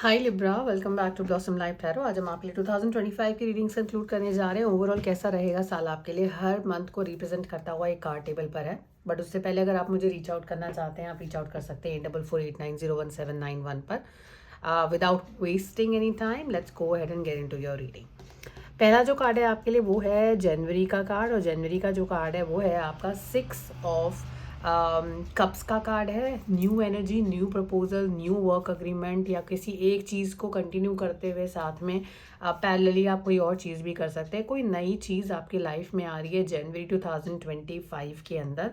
Hi Libra, welcome back to Blossom Life Tarot. आज हम आपके लिए 2025 की रीडिंग्स इंक्लूड करने जा रहे हैं। ओवरऑल कैसा रहेगा साल आपके लिए, हर मंथ को रिप्रेजेंट करता हुआ एक कार्ड टेबल पर है। बट उससे पहले अगर आप मुझे रीच आउट करना चाहते हैं, आप रीच आउट कर सकते हैं 8448901791 पर। Without wasting any time, let's go ahead and get into your reading. पहला जो कार्ड है आपके लिए वो है जनवरी का कार्ड, और जनवरी का जो कार्ड है वो है आपका 6 ऑफ कप्स का कार्ड है। New energy, new proposal, new work agreement, या किसी एक चीज़ को कंटिन्यू करते हुए साथ में पैरेलली आप कोई और चीज़ भी कर सकते हैं। कोई नई चीज़ आपकी लाइफ में आ रही है जनवरी 2025 के अंदर।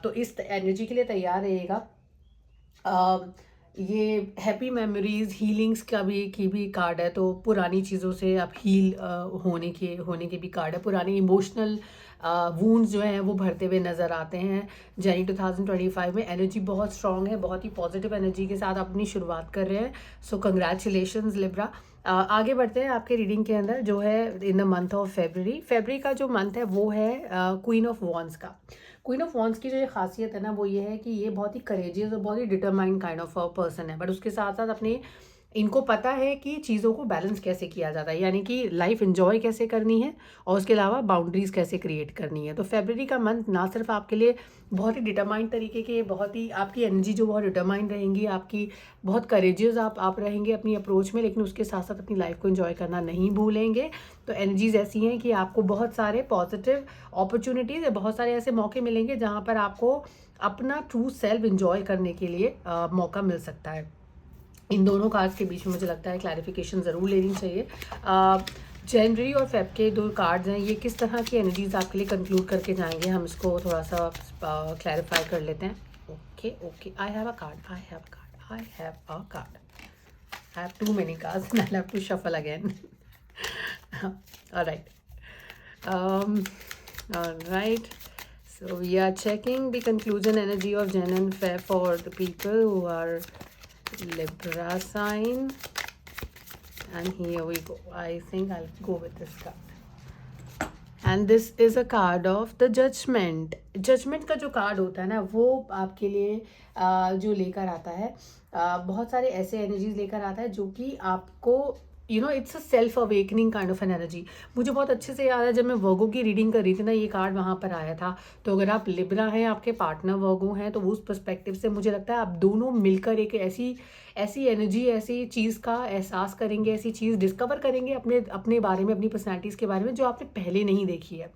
तो इस एनर्जी के लिए तैयार रहिएगा। ये हैप्पी मेमोरीज, हीलिंग्स का भी की भी कार्ड है। तो पुरानी चीज़ों से आप हील होने के भी कार्ड है। पुराने इमोशनल वूंड्स जो हैं वो भरते हुए नज़र आते हैं। जनवरी 2025 में एनर्जी बहुत स्ट्रांग है, बहुत ही पॉजिटिव एनर्जी के साथ अपनी शुरुआत कर रहे हैं। सो कंग्रेचुलेशंस लिब्रा। आगे बढ़ते हैं आपके रीडिंग के अंदर, जो है इन द मंथ ऑफ फेबररी का जो मंथ है वो है क्वीन ऑफ वॉन्स का। क्वीन ऑफ वॉन्स की जो ये खासियत है ना, वो ये है कि ये बहुत ही करेजियस और बहुत ही determined kind of a person है। बट उसके साथ साथ अपने इनको पता है कि चीज़ों को बैलेंस कैसे किया जाता है, यानी कि लाइफ एंजॉय कैसे करनी है और उसके अलावा बाउंड्रीज कैसे क्रिएट करनी है। तो फेबररी का मंथ ना सिर्फ आपके लिए बहुत ही डिटरमाइंड तरीके के, बहुत ही आपकी एनर्जी जो बहुत डिटरमाइंड रहेंगी, आपकी बहुत करेजियस आप रहेंगे अपनी अप्रोच में, लेकिन उसके साथ साथ अपनी लाइफ को एंजॉय करना नहीं भूलेंगे। तो एनर्जीज ऐसी हैं कि आपको बहुत सारे पॉजिटिव अपॉर्चुनिटीज़, बहुत सारे ऐसे मौके मिलेंगे जहाँ पर आपको अपना ट्रू सेल्फ एंजॉय करने के लिए मौका मिल सकता है। इन दोनों कार्ड्स के बीच में मुझे लगता है क्लैरिफिकेशन ज़रूर लेनी चाहिए। जनवरी और फेब के दो कार्ड्स हैं, ये किस तरह की एनर्जीज आपके लिए कंक्लूड करके जाएंगे, हम इसको थोड़ा सा क्लैरिफाई कर लेते हैं। Okay, I have a card, I have too many cards, I have to shuffle again. Alright, alright, so we are checking the conclusion energy of Jan and Feb for the people who are Libra sign, and here we go. I think I'll go with this card, and this is a card of the judgment. Judgment का जो card होता है ना, वो आपके लिए जो लेकर आता है, बहुत सारे ऐसे एनर्जीज लेकर आता है जो कि आपको it's a self awakening kind of an energy. मुझे बहुत अच्छे से याद है जब मैं वर्गो की रीडिंग कर रही थी ना, ये कार्ड वहाँ पर आया था। तो अगर आप लिब्रा हैं, आपके पार्टनर वर्गो हैं, तो उस पर्सपेक्टिव से मुझे लगता है आप दोनों मिलकर एक ऐसी एनर्जी, ऐसी चीज़ का एहसास करेंगे, ऐसी चीज़ डिस्कवर करेंगे अपने बारे में, अपनी पर्सनैलिटीज़ के बारे में, जो आपने पहले नहीं देखी है।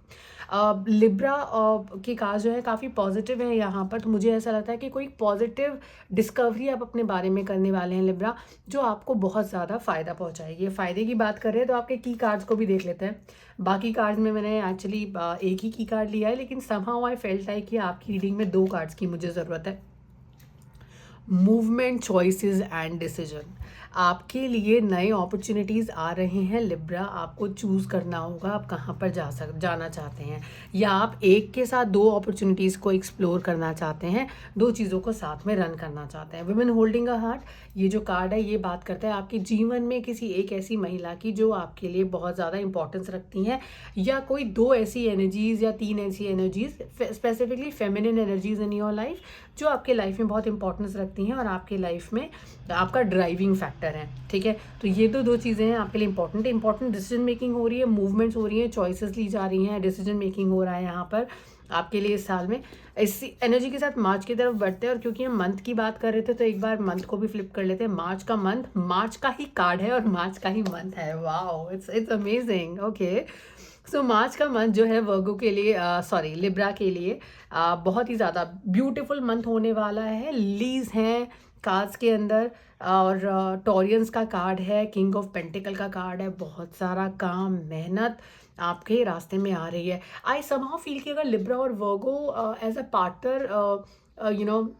लिब्रा की कार्ड जो है काफ़ी पॉजिटिव है यहाँ पर। तो मुझे ऐसा लगता है कि कोई पॉजिटिव डिस्कवरी आप अपने बारे में करने वाले हैं लिब्रा, जो आपको बहुत ज़्यादा फ़ायदा पहुँचाएगी। फ़ायदे की बात कर रहे हैं तो आपके की कार्ड्स को भी देख लेते हैं। बाकी कार्ड्स में मैंने एक्चुअली एक ही की कार्ड लिया है, लेकिन समहाउ आई फेल्ट है कि आपकी रीडिंग में 2 कार्ड्स की मुझे ज़रूरत है। Movement, choices and decision. आपके लिए नए अपॉर्चुनिटीज़ आ रहे हैं लिब्रा, आपको चूज़ करना होगा आप कहाँ पर जाना चाहते हैं, या आप एक के साथ 2 अपॉर्चुनिटीज़ को एक्सप्लोर करना चाहते हैं, 2 चीज़ों को साथ में रन करना चाहते हैं। वुमेन होल्डिंग अ हार्ट, ये जो कार्ड है ये बात करता है आपके जीवन में किसी एक ऐसी महिला की जो आपके लिए बहुत ज़्यादा इंपॉर्टेंस रखती हैं, या कोई 2 ऐसी एनर्जीज़ या 3 ऐसी energies, specifically feminine energies in your life, जो आपके लाइफ में बहुत इंपॉर्टेंस रखती हैं और आपके लाइफ में आपका ड्राइविंग फैक्टर है। ठीक है, तो ये तो 2 चीज़ें हैं आपके लिए इंपॉर्टेंट डिसीजन मेकिंग हो रही है, मूवमेंट्स हो रही हैं, चॉइसेस ली जा रही हैं, डिसीजन मेकिंग हो रहा है यहाँ पर आपके लिए इस साल में। इसी एनर्जी के साथ मार्च की तरफ बढ़ते हैं, और क्योंकि हम मंथ की बात कर रहे थे तो एक बार मंथ को भी फ्लिप कर लेते हैं। मार्च का मंथ, मार्च का ही कार्ड है और मार्च का ही मंथ है। Wow, it's amazing. ओके, सो मार्च का मंथ जो है वर्गो के लिए, लिब्रा के लिए बहुत ही ज़्यादा ब्यूटीफुल मंथ होने वाला है। लीज हैं कार्ड्स के अंदर, और टॉरियंस का कार्ड है, किंग ऑफ पेंटिकल का कार्ड है। बहुत सारा काम, मेहनत आपके रास्ते में आ रही है। आई समहाउ फील कि अगर लिब्रा और Virgo as a partner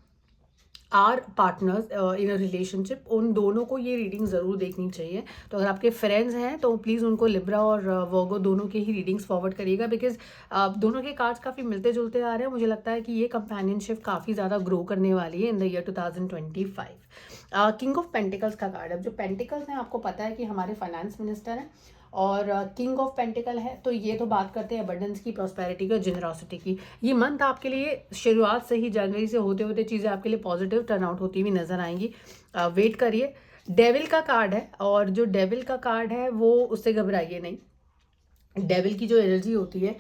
are partners in a relationship, उन दोनों को ये रीडिंग ज़रूर देखनी चाहिए। तो अगर आपके फ्रेंड्स हैं तो प्लीज़ उनको लिब्रा और वर्गो दोनों के ही रीडिंग्स फॉरवर्ड करिएगा, बिकॉज दोनों के कार्ड्स काफ़ी मिलते जुलते आ रहे हैं। मुझे लगता है कि ये कंपेनियनशिप काफ़ी ज़्यादा ग्रो करने वाली है in the year 2025। King of pentacles का कार्ड है। जो पेंटिकल्स हैं, आपको पता है कि हमारे फाइनेंस मिनिस्टर हैं, और किंग ऑफ पेंटिकल है, तो ये तो बात करते हैं अबंडेंस की, प्रॉस्पेरिटी की, जेनरॉसिटी की। ये मंथ आपके लिए शुरुआत से ही जनवरी से होते होते चीज़ें आपके लिए पॉजिटिव टर्न आउट होती हुई नजर आएंगी। वेट करिए, डेविल का कार्ड है, और जो डेविल का कार्ड है वो, उससे घबराइए नहीं। डेविल की जो एनर्जी होती है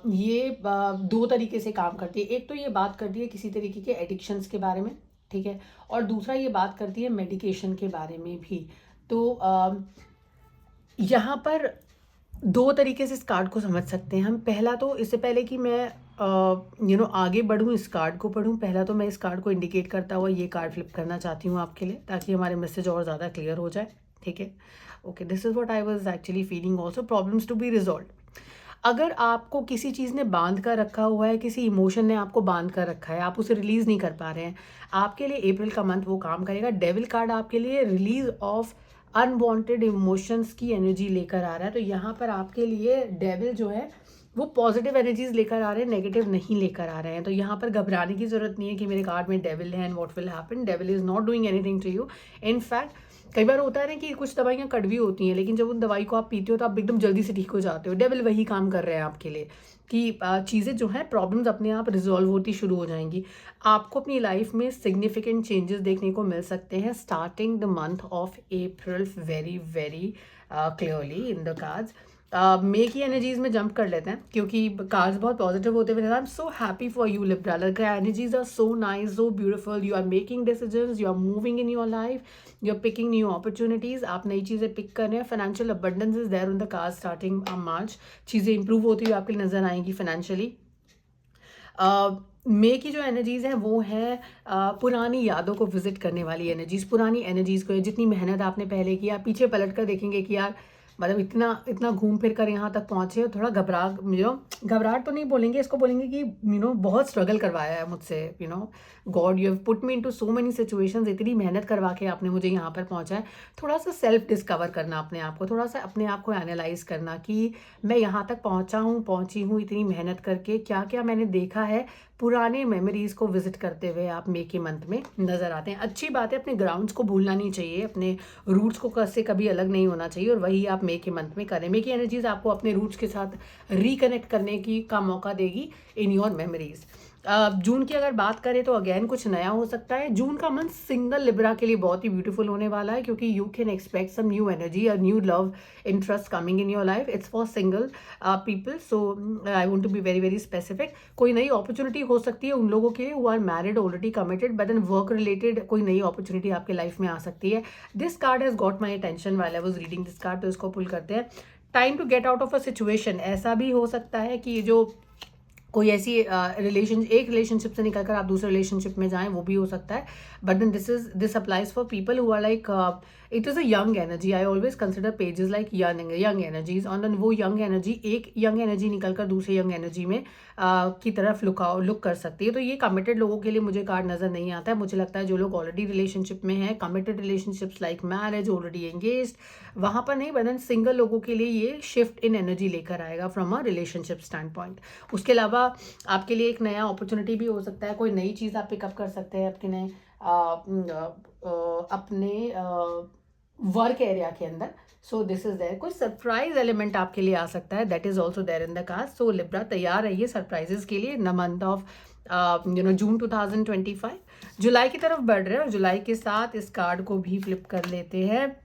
ये दो तरीके से काम करती है। एक तो ये बात करती है किसी तरीके के एडिक्शंस के बारे में, ठीक है, और दूसरा ये बात करती है मेडिकेशन के बारे में भी। तो यहाँ पर दो तरीके से इस कार्ड को समझ सकते हैं हम। पहला तो, इससे पहले कि मैं आगे बढ़ूँ, इस कार्ड को पढ़ूँ, पहला तो मैं इस कार्ड को इंडिकेट करता हुआ ये कार्ड फ्लिप करना चाहती हूँ आपके लिए, ताकि हमारे मैसेज और ज़्यादा क्लियर हो जाए, ठीक है। Okay, this is what I was actually feeling also, problems to be resolve. अगर आपको किसी चीज़ ने बांध कर रखा हुआ है, किसी इमोशन ने आपको बांध कर रखा है, आप उसे रिलीज़ नहीं कर पा रहे हैं, आपके लिए अप्रैल का मंथ वो काम करेगा। डेविल कार्ड आपके लिए रिलीज ऑफ अनवांटेड इमोशंस की एनर्जी लेकर आ रहा है। तो यहाँ पर आपके लिए डेविल जो है वो पॉजिटिव एनर्जीज लेकर आ रहे हैं, नेगेटिव नहीं लेकर आ रहे हैं। तो यहाँ पर घबराने की ज़रूरत नहीं है कि मेरे कार्ड में डेविल है and what will happen. Devil is not doing anything to you. In fact कई बार होता है ना कि कुछ दवाइयाँ कड़वी होती हैं, लेकिन जब उन दवाई को आप पीते हो तो आप एकदम जल्दी से ठीक हो जाते हो। डेविल वही काम कर रहे हैं आपके लिए कि चीज़ें जो हैं, प्रॉब्लम्स अपने आप रिजॉल्व होती शुरू हो जाएंगी। आपको अपनी लाइफ में सिग्निफिकेंट चेंजेस देखने को मिल सकते हैं starting the month of April, very very clearly in the cards. May की एनर्जीज में जंप कर लेते हैं क्योंकि कार्ड्स बहुत पॉजिटिव होते हुए। I am so happy for you Libra, लग रहा है energies are so nice, so beautiful. You are making decisions, you are moving in your life, you are picking new opportunities. आप नई चीज़ें पिक कर रहे हैं। Financial abundance is there on the card starting March. चीज़ें improve होती हुई आपके लिए नजर आएंगी फाइनेंशियली। मे की जो एनर्जीज हैं वो है पुरानी यादों को विजिट करने वाली एनर्जीज। पुरानी एनर्जीज को, जितनी मेहनत आपने पहले किया, पीछे पलट कर देखेंगे कि यार मतलब इतना इतना घूम फिर कर यहाँ तक पहुँचे। थोड़ा घबराहट तो नहीं बोलेंगे इसको, बोलेंगे कि बहुत स्ट्रगल करवाया है मुझसे। God, you have put me into so many situations. इतनी मेहनत करवा के आपने मुझे यहाँ पर पहुँचाया। थोड़ा सा सेल्फ डिस्कवर करना अपने आप को, थोड़ा सा अपने आप को एनालाइज करना कि मैं यहाँ तक पहुँची हूँ इतनी मेहनत करके। क्या क्या मैंने देखा है, पुराने मेमोरीज को विजिट करते हुए आप मे के मंथ में नजर आते हैं। अच्छी बात है, अपने ग्राउंड्स को भूलना नहीं चाहिए, अपने रूट्स को से कभी अलग नहीं होना चाहिए, और वही आप मे के मंथ में करें। मे की एनर्जीज आपको अपने रूट्स के साथ रिकनेक्ट करने की का मौका देगी इन योर मेमोरीज। जून की अगर बात करें तो अगेन कुछ नया हो सकता है। जून का मंथ सिंगल लिब्रा के लिए बहुत ही ब्यूटीफुल होने वाला है, क्योंकि you can expect some new energy, a new love interest coming in your life. It's for single people, so I want to be very very specific. कोई नई अपॉर्चुनिटी हो सकती है उन लोगों के लिए who are married, already committed, but then work related कोई नई अपॉर्चुनिटी आपके लाइफ में आ सकती है। This card has got my attention while I was reading this card, तो इसको पुल करते हैं। Time to get out of a situation. ऐसा भी हो सकता है कि जो कोई ऐसी एक रिलेशनशिप से निकलकर आप दूसरे रिलेशनशिप में जाएं, वो भी हो सकता है। But then this applies for people who are like, it is a young energy. I always consider pages like young energies. और वो यंग एनर्जी, एक यंग एनर्जी निकलकर दूसरे यंग एनर्जी में की तरफ लुक कर सकती है। तो ये कमिटेड लोगों के लिए मुझे कार्ड नजर नहीं आता है। मुझे लगता है जो लोग ऑलरेडी रिलेशनशिप में हैं, committed relationships like marriage, already engaged, वहाँ पर नहीं, बट सिंगल लोगों के लिए ये शिफ्ट इन एनर्जी लेकर आएगा from a relationship stand point. उसके अलावा आपके लिए एक नया अपॉर्चुनिटी भी हो सकता है, कोई नई चीज़ आप पिकअप कर सकते हैं अपने वर्क एरिया के अंदर। सो दिस इज देयर, कोई सरप्राइज एलिमेंट आपके लिए आ सकता है, that is also there in the card. So Libra, तैयार रहिए सरप्राइजेस के लिए in the month of June 2025। जुलाई की तरफ बढ़ रहे हैं, और जुलाई के साथ इस कार्ड को भी फ्लिप कर लेते हैं।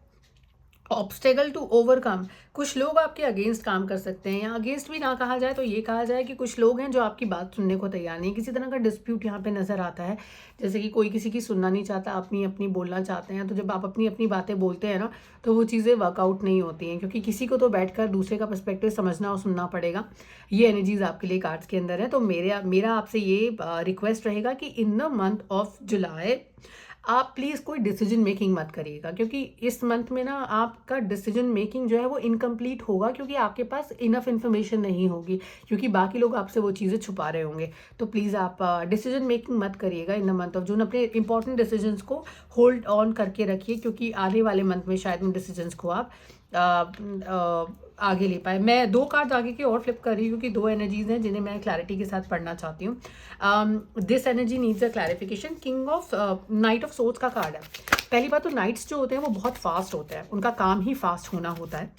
Obstacle to overcome. कुछ लोग आपके अगेंस्ट काम कर सकते हैं, या अगेंस्ट भी ना कहा जाए तो ये कहा जाए कि कुछ लोग हैं जो आपकी बात सुनने को तैयार नहीं। किसी तरह का डिस्प्यूट यहाँ पे नजर आता है, जैसे कि कोई किसी की सुनना नहीं चाहता, अपनी अपनी बोलना चाहते हैं। तो जब आप अपनी अपनी बातें बोलते हैं ना, तो वो चीज़ें वर्कआउट नहीं होती हैं, क्योंकि किसी को तो बैठकर दूसरे का पर्सपेक्टिव समझना और सुनना पड़ेगा। ये एनर्जीज आपके लिए कार्ड्स के अंदर है। तो मेरा आपसे ये रिक्वेस्ट रहेगा कि इन द मंथ ऑफ जुलाई आप प्लीज़ कोई डिसीजन मेकिंग मत करिएगा, क्योंकि इस मंथ में ना आपका डिसीजन मेकिंग जो है वो इनकम्प्लीट होगा, क्योंकि आपके पास इनफ इन्फॉर्मेशन नहीं होगी, क्योंकि बाकी लोग आपसे वो चीज़ें छुपा रहे होंगे। तो प्लीज़ आप डिसीजन मेकिंग मत करिएगा इन द मंथ ऑफ जून। अपने इंपॉर्टेंट डिसीजंस को होल्ड ऑन करके रखिए, क्योंकि आने वाले मंथ में शायद उन डिसीजंस को आप आगे ले पाए। मैं दो कार्ड आगे की और फ्लिप कर रही हूँ, क्योंकि दो एनर्जीज हैं जिन्हें मैं क्लैरिटी के साथ पढ़ना चाहती हूँ। This energy needs a clarification. King of night of swords का कार्ड है। पहली बात तो नाइट्स जो होते हैं वो बहुत फास्ट होते हैं, उनका काम ही फास्ट होना होता है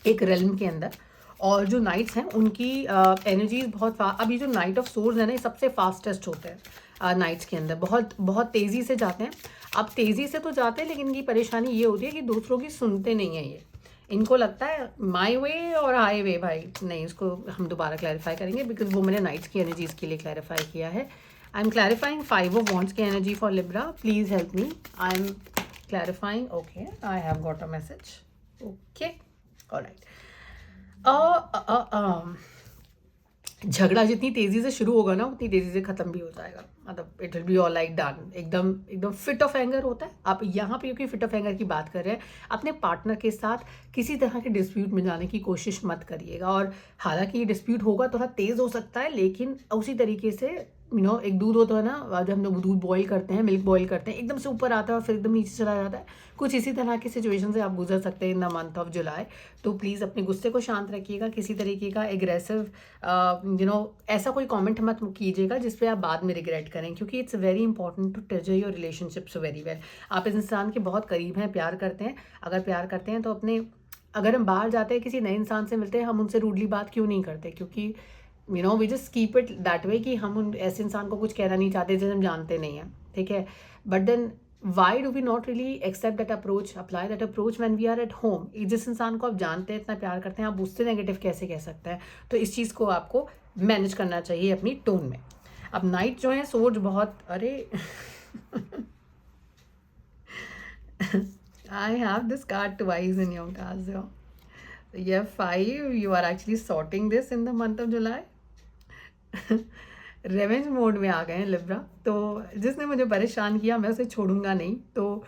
एक रेल्म के अंदर। और जो नाइट्स हैं उनकी एनर्जीज बहुत अभी जो नाइट ऑफ सोर्ड्स है ना, ये सबसे फास्टेस्ट होते हैं। नाइट्स के अंदर बहुत बहुत तेज़ी से जाते हैं। अब तेज़ी से तो जाते हैं, लेकिन इनकी परेशानी ये होती है कि दूसरों की सुनते नहीं हैं ये। इनको लगता है माय वे और हाई वे, भाई नहीं, इसको हम दोबारा क्लैरिफाई करेंगे बिकॉज वो मैंने नाइट्स की एनर्जीज के लिए क्लैरिफाई किया है। I am clarifying 5 of wands की energy for Libra, please help me. I am clarifying, okay, I have got a message, okay, alright. झगड़ा जितनी तेज़ी से शुरू होगा ना उतनी तेज़ी से ख़त्म भी हो जाएगा, मतलब it will be all like done. एकदम एकदम फिट ऑफ एंगर होता है। आप यहाँ पे क्योंकि फिट ऑफ एंगर की बात कर रहे हैं, अपने पार्टनर के साथ किसी तरह के डिस्प्यूट में जाने की कोशिश मत करिएगा। और हालांकि ये डिस्प्यूट होगा थोड़ा तेज़ हो सकता है, लेकिन उसी तरीके से एक दूध होता है ना, जब हम लोग दूध बॉईल करते हैं, मिल्क बॉईल करते हैं, एकदम से ऊपर आता है और फिर एकदम नीचे चला जाता है। कुछ इसी तरह की सिचुएशन से आप गुजर सकते हैं इन द मंथ ऑफ जुलाई। तो प्लीज़ अपने गुस्से को शांत रखिएगा, किसी तरीके का एग्रेसिव ऐसा कोई कमेंट मत कीजिएगा जिस पे आप बाद में रिग्रेट करें, क्योंकि it's very important to treasure your relationships very well. आप इस इंसान के बहुत करीब हैं, प्यार करते हैं। अगर प्यार करते हैं तो अगर हम बाहर जाते हैं, किसी नए इंसान से मिलते हैं, हम उनसे रूडली बात क्यों नहीं करते? क्योंकि we just keep it that way कि हम उन ऐसे इंसान को कुछ कहना नहीं चाहते जिसे हम जानते नहीं हैं, ठीक है। But then why do we not really accept that approach, apply that approach when we are at home? जिस इंसान को आप जानते हैं, इतना प्यार करते हैं, आप उससे नेगेटिव कैसे कह सकते हैं? तो इस चीज़ को आपको मैनेज करना चाहिए अपनी टोन में। अब नाइट जो है सोच बहुत, अरे I have this card twice in your cards, ये 5, you are actually sorting this in the month of July. Revenge mode में आ गए हैं लिब्रा। तो जिसने मुझे परेशान किया मैं उसे छोड़ूंगा नहीं। तो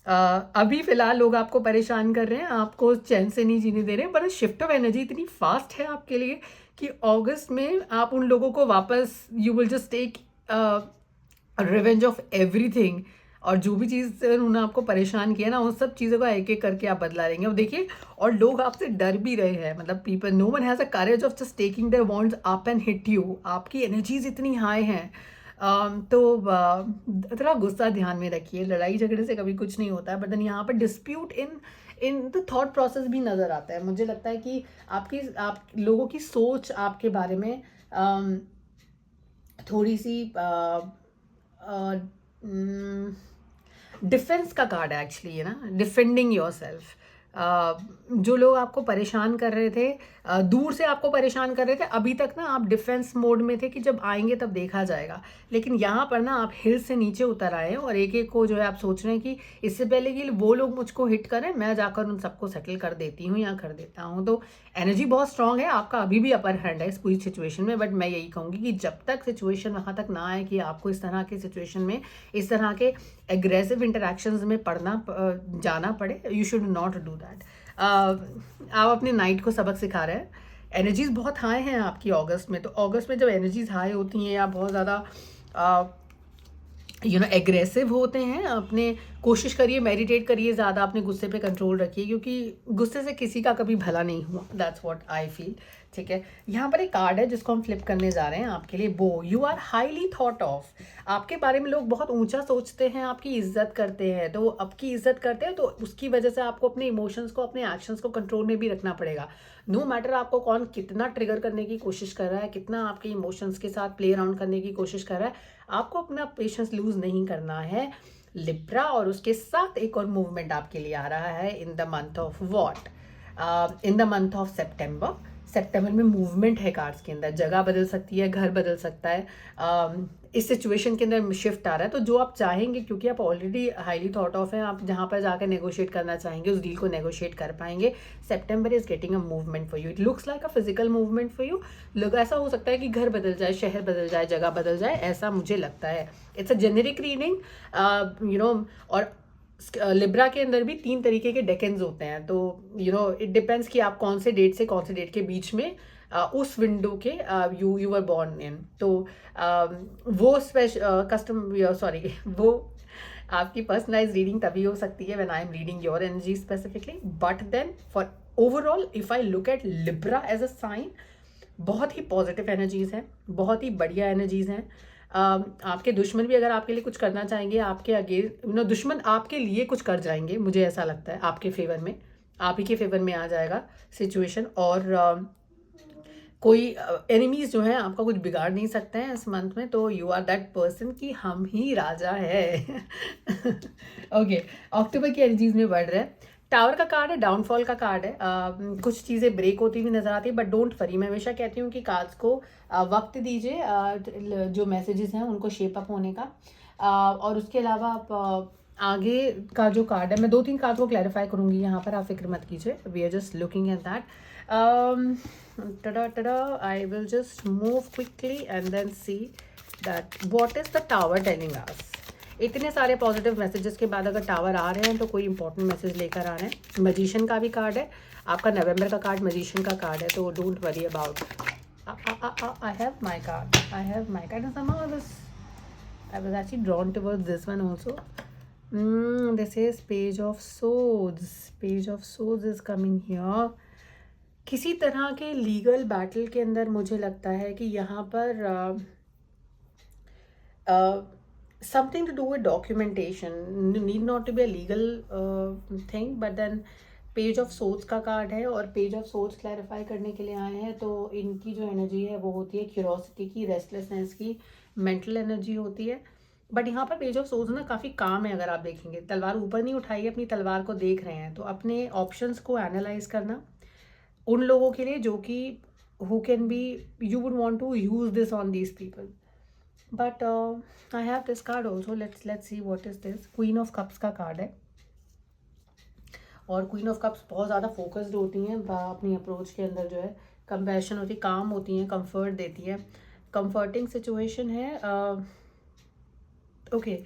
अभी फिलहाल लोग आपको परेशान कर रहे हैं, आपको चैन से नहीं जीने दे रहे हैं, पर शिफ्ट ऑफ एनर्जी इतनी फास्ट है आपके लिए कि अगस्त में आप उन लोगों को वापस, you will just take revenge of everything. और जो भी चीज़ उन्होंने आपको परेशान किया ना, उन सब चीज़ों का एक एक करके आप बदला लेंगे। अब देखिए, और लोग आपसे डर भी रहे हैं, मतलब people, no one has a courage of just taking their wands up and hit you. आपकी एनर्जीज इतनी हाई हैं। तो थोड़ा गुस्सा ध्यान में रखिए, लड़ाई झगड़े से कभी कुछ नहीं होता है। बट देन यहाँ पर dispute in the thought process भी नज़र आता है। मुझे लगता है कि आप लोगों की सोच आपके बारे में थोड़ी सी डिफेंस का कार्ड है एक्चुअली, ये ना, डिफेंडिंग योर सेल्फ। जो लोग आपको परेशान कर रहे थे, दूर से आपको परेशान कर रहे थे, अभी तक ना आप डिफेंस मोड में थे कि जब आएंगे तब देखा जाएगा। लेकिन यहाँ पर ना आप हिल से नीचे उतर आए हैं और एक एक को जो है आप सोच रहे हैं कि इससे पहले कि वो लोग मुझको हिट करें, मैं जाकर उन सबको सेटल कर देती हूँ या कर देता हूँ। तो एनर्जी बहुत स्ट्रांग है, आपका अभी भी अपर हैंड है इस पूरी सिचुएशन में। बट मैं यही कहूँगी कि जब तक सिचुएशन वहाँ तक ना आए कि आपको इस तरह की सिचुएशन में, इस तरह के एग्रेसिव इंटरेक्शंस में जाना पड़े, you should not do that. आप अपने नाइट को सबक सिखा रहे हैं। एनर्जीज बहुत हाई हैं आपकी अगस्त में। तो अगस्त में जब एनर्जीज हाई होती हैं या बहुत ज़्यादा एग्रेसिव होते हैं, अपने कोशिश करिए, मेडिटेट करिए, ज़्यादा अपने गुस्से पे कंट्रोल रखिए, क्योंकि गुस्से से किसी का कभी भला नहीं हुआ। दैट्स व्हाट आई फील, ठीक है। यहाँ पर एक कार्ड है जिसको हम फ्लिप करने जा रहे हैं आपके लिए। बो, you are highly thought of. आपके बारे में लोग बहुत ऊंचा सोचते हैं, आपकी इज्जत करते हैं। तो आपकी इज्जत करते हैं तो उसकी वजह से आपको अपने इमोशंस को, अपने एक्शंस को कंट्रोल में भी रखना पड़ेगा। नो मैटर आपको कौन कितना ट्रिगर करने की कोशिश कर रहा है, कितना आपके इमोशंस के साथ प्ले अराउंड करने की कोशिश कर रहा है, आपको अपना पेशेंस लूज नहीं करना है लिब्रा। और उसके साथ एक और मूवमेंट आपके लिए आ रहा है इन the month of what, in the month of September में मूवमेंट है कार्ड्स के अंदर। जगह बदल सकती है, घर बदल सकता है, इस सिचुएशन के अंदर शिफ्ट आ रहा है। तो जो आप चाहेंगे, क्योंकि आप ऑलरेडी हाईली थॉट ऑफ हैं, आप जहाँ पर जाकर नेगोशिएट करना चाहेंगे उस डील को नेगोशिएट कर पाएंगे। September is getting a movement for you, it looks like a physical movement for you. लोग ऐसा हो सकता है कि घर बदल जाए, शहर बदल जाए, जगह बदल जाए, ऐसा मुझे लगता है। It's a generic reading. और लिब्रा के अंदर भी 3 तरीके के डेकेन्स होते हैं। तो इट डिपेंड्स कि आप कौन से डेट से कौन से डेट के बीच में उस विंडो के यू वर बॉर्न इन। तो वो वो आपकी पर्सनलाइज रीडिंग तभी हो सकती है when I am reading your energy specifically. But then for overall if I look at Libra as a sign, बहुत ही पॉजिटिव एनर्जीज हैं, बहुत ही बढ़िया एनर्जीज हैं। आपके दुश्मन भी अगर आपके लिए कुछ करना चाहेंगे, आपके अगेंस्ट, दुश्मन आपके लिए कुछ कर जाएंगे, मुझे ऐसा लगता है आपके फेवर में, आप ही के फेवर में आ जाएगा सिचुएशन। और कोई एनिमीज जो हैं आपका कुछ बिगाड़ नहीं सकते हैं इस मंथ में, तो यू आर दैट पर्सन कि हम ही राजा है। ओके, अक्टूबर की एनर्जीज में बढ़ रहे हैं। टावर का कार्ड है, डाउनफॉल का कार्ड है। कुछ चीज़ें ब्रेक होती हुई नजर आती है, बट डोंट वरी। मैं हमेशा कहती हूँ कि कार्ड्स को वक्त दीजिए, जो मैसेजेस हैं उनको शेप अप होने का। और उसके अलावा आप आगे का जो कार्ड है, मैं 2-3 कार्ड को क्लैरिफाई करूँगी यहाँ पर, आप फिक्र मत कीजिए। We are just looking at that. I will just move quickly and then see that what is the tower telling us. इतने सारे पॉजिटिव मैसेजेस के बाद अगर टावर आ रहे हैं तो कोई इंपॉर्टेंट मैसेज लेकर आ रहे हैं। मजिशियन का भी कार्ड है, आपका नवंबर का कार्ड मजिशियन का कार्ड है, तो don't worry about. I have my card. I have my card, and somehow I was actually drawn towards this one also. This is Page of Swords. Page of Swords is coming here. किसी तरह के legal battle के अंदर मुझे लगता है कि यहाँ पर something to do with documentation, need not to be a legal thing, but then page of swords का कार्ड है और पेज ऑफ सोर्ड्स क्लैरिफाई करने के लिए आए हैं। तो इनकी जो एनर्जी है वो होती है क्यूरोसिटी की, रेस्टलेसनेस की, मेंटल एनर्जी होती है। बट यहाँ पर पेज ऑफ सोर्ड्स ना काफ़ी काम है। अगर आप देखेंगे, तलवार ऊपर नहीं उठाई है, अपनी तलवार को देख रहे हैं, तो अपने ऑप्शंस को एनालाइज करना उन लोगों के लिए जो कि who can be, you would want to use this on these people. But I have this card also. Let's see what is this. Queen of Cups का कार्ड है, और क्वीन ऑफ कप्स बहुत ज़्यादा फोकस्ड होती हैं अपनी approach के अंदर, जो है कंपैशन होती है, काम होती हैं, कंफर्ट देती है, कंफर्टिंग सिचुएशन है। Okay,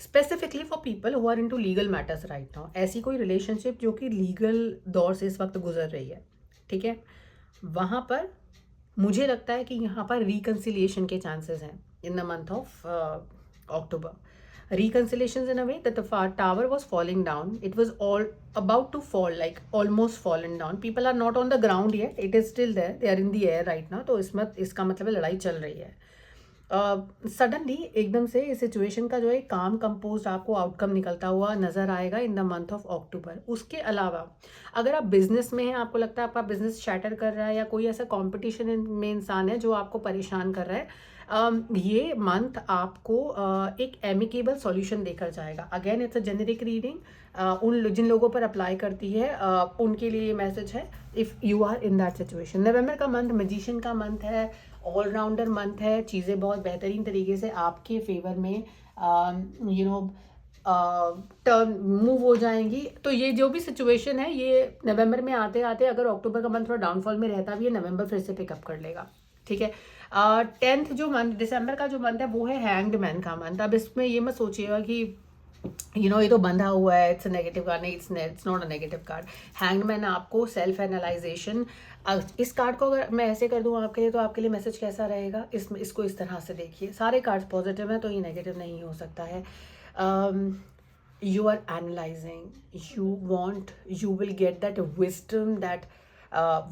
specifically for people who are into legal matters right now, ऐसी कोई रिलेशनशिप जो कि लीगल दौर से इस वक्त गुजर रही है, ठीक है, वहाँ पर मुझे लगता है कि यहाँ पर रिकन्सिलिएशन के चांसेस हैं इन the month of October. Reconciliations in a way that the tower was falling down. It was all about to fall, like almost fallen down. People are not on the ground yet. It is still there. They are in the air right now. तो इसका मतलब है लड़ाई चल रही है. Suddenly एकदम से इस सिचुएशन का जो है काम कंपोज आपको आउटकम निकलता हुआ नज़र आएगा इन द मंथ ऑफ अक्टूबर. उसके अलावा अगर आप बिजनेस में हैं, आपको लगता है आपका बिजनेस शैटर कर रहा है, या कोई ऐसा कंपटीशन में इंसान है जो आपको परेशान कर रहा है, ये मंथ आपको एक एमिकेबल सॉल्यूशन देकर जाएगा. Again it's a generic reading, जिन लोगों पर अप्लाई करती है उनके लिए ये मैसेज है if you are in that situation. November का मंथ मैजिशियन का मंथ है, ऑलराउंडर मंथ है, चीज़ें बहुत बेहतरीन तरीके से आपके फेवर में टर्न मूव हो जाएंगी. तो ये जो भी सिचुएशन है, ये नवंबर में आते आते अगर अक्टूबर का मंथ थोड़ा डाउनफॉल में रहता भी है, नवंबर फिर से पिकअप कर लेगा. ठीक है. 10th जो मंथ, दिसंबर का जो मंथ है, वो है हैंग्ड मैन का मंथ. अब इसमें ये मत सोचिएगा कि ये तो बंधा हुआ है, इट्स नेगेटिव कार्ड. नहीं, it's not a negative card. Hanged man आपको सेल्फ एनालाइजेशन. इस कार्ड को अगर मैं ऐसे कर दूँ आपके लिए, तो आपके लिए मैसेज कैसा रहेगा, इसको इस तरह से देखिए. सारे कार्ड्स पॉजिटिव हैं, तो ये नेगेटिव नहीं हो सकता है. You are analysing, you will get that wisdom, that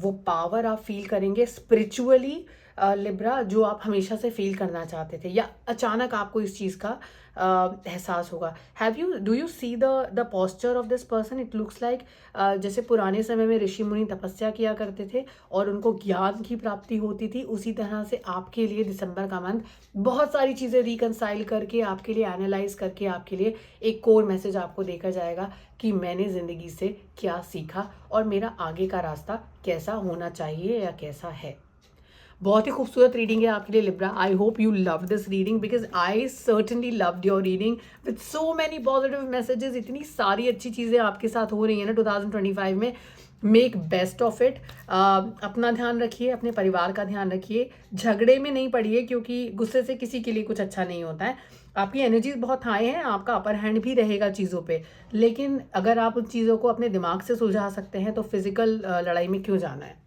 वो पावर आप फील करेंगे स्पिरिचुअली लिब्रा, जो आप हमेशा से फील करना चाहते थे, या अचानक आपको इस चीज़ का एहसास होगा. Do you see the posture of this person? It looks like जैसे पुराने समय में ऋषि मुनि तपस्या किया करते थे और उनको ज्ञान की प्राप्ति होती थी, उसी तरह से आपके लिए दिसंबर का मंथ बहुत सारी चीज़ें रिकनसाइल करके, आपके लिए एनालाइज करके, आपके लिए एक कोर मैसेज आपको देकर जाएगा कि मैंने ज़िंदगी से क्या सीखा और मेरा आगे का रास्ता कैसा होना चाहिए या कैसा है. बहुत ही खूबसूरत रीडिंग है आपके लिए Libra. I hope you love this reading, because I certainly loved your reading with so many positive messages. इतनी सारी अच्छी चीज़ें आपके साथ हो रही हैं ना 2025 में. Make best of it. अपना ध्यान रखिए, अपने परिवार का ध्यान रखिए, झगड़े में नहीं पड़िए, क्योंकि गुस्से से किसी के लिए कुछ अच्छा नहीं होता है. आपकी एनर्जीज बहुत हाई हैं, आपका अपर हैंड भी रहेगा चीज़ों पे, लेकिन अगर आप उन चीज़ों को अपने दिमाग से सुलझा सकते हैं तो फिजिकल लड़ाई में क्यों जाना है.